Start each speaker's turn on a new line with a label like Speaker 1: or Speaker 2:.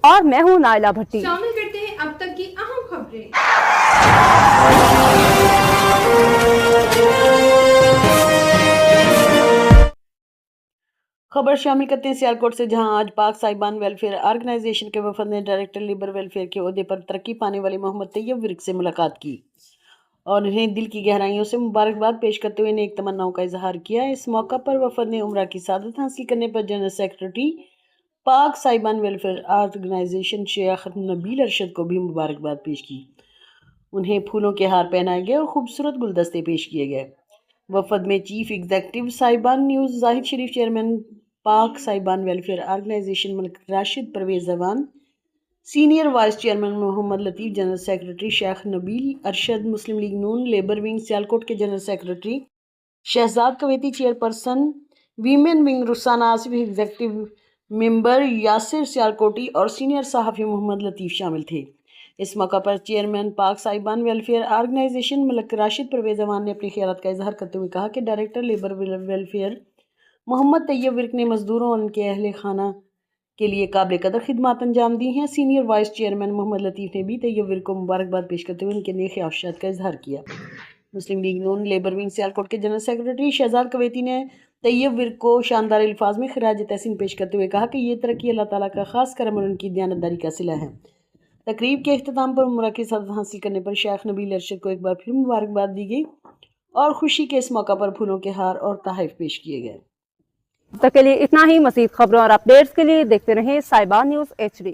Speaker 1: اور میں ہوں نائلہ بھٹی۔
Speaker 2: شامل کرتے ہیں اب تک کی اہم خبریں۔
Speaker 3: خبر شامل کرتے ہیں سیالکوٹ سے، جہاں آج پاک صاحبان ویلفیئر آرگنائزیشن کے وفد نے ڈائریکٹر لیبر ویلفیئر کے عہدے پر ترقی پانے والے محمد طیب ورک سے ملاقات کی اور انہیں دل کی گہرائیوں سے مبارکباد پیش کرتے ہوئے نیک تمناؤں کا اظہار کیا۔ اس موقع پر وفد نے عمرہ کی سعادت حاصل کرنے پر جنرل سیکرٹری پاک صاحبان ویلفیئر آرگنائزیشن شیخ نبیل ارشد کو بھی مبارکباد پیش کی۔ انہیں پھولوں کے ہار پہنائے گئے اور خوبصورت گلدستے پیش کیے گئے۔ وفد میں چیف ایگزیکٹو صاحبان نیوز زاہد شریف، چیئرمین پاک صاحبان ویلفیئر آرگنائزیشن ملک راشد پرویز زوان، senior vice chairman Muhammad Latif, general secretary Sheikh Nabeel Arshad, Muslim League Noon labour wing Sialkot کے general secretary Shehzad Kuwaiti, chairperson women wing Rukhsana Asif, executive member Yasir Sialkoti اور سینئر صحافی محمد لطیف شامل تھے۔ اس موقع پر چیئرمین پاک صاحبان ویلفیئر آرگنائزیشن ملک راشد پرویز زوان نے اپنے خیالات کا اظہار کرتے ہوئے کہا کہ ڈائریکٹر لیبر ویلفیئر محمد طیب ورک نے مزدوروں اور ان کے اہل خانہ کے لیے قابل قدر خدمات انجام دی ہیں۔ سینئر وائس چیئرمین محمد لطیف نے بھی طیب ورک کو مبارکباد پیش کرتے ہوئے ان کے نیک خواہشات کا اظہار کیا۔ مسلم لیگ نون لیبر ونگ سیالکوٹ کے جنرل سیکرٹری شہزاد کویتی نے طیب ورک کو شاندار الفاظ میں خراج تحسین پیش کرتے ہوئے کہا کہ یہ ترقی اللہ تعالیٰ کا خاص کرم اور ان کی دیانتداری کا صلہ ہے۔ تقریب کے اختتام پر عمرہ کی سعادت حاصل کرنے پر شیخ نبیل ارشد کو ایک بار پھر مبارکباد دی گئی اور خوشی کے اس موقع پر پھولوں کے ہار اور تحائف پیش کیے گئے۔
Speaker 1: اب تک کے لیے اتنا ہی۔ مزید خبروں اور اپڈیٹس کے لیے دیکھتے رہیں صاحبان نیوز HD۔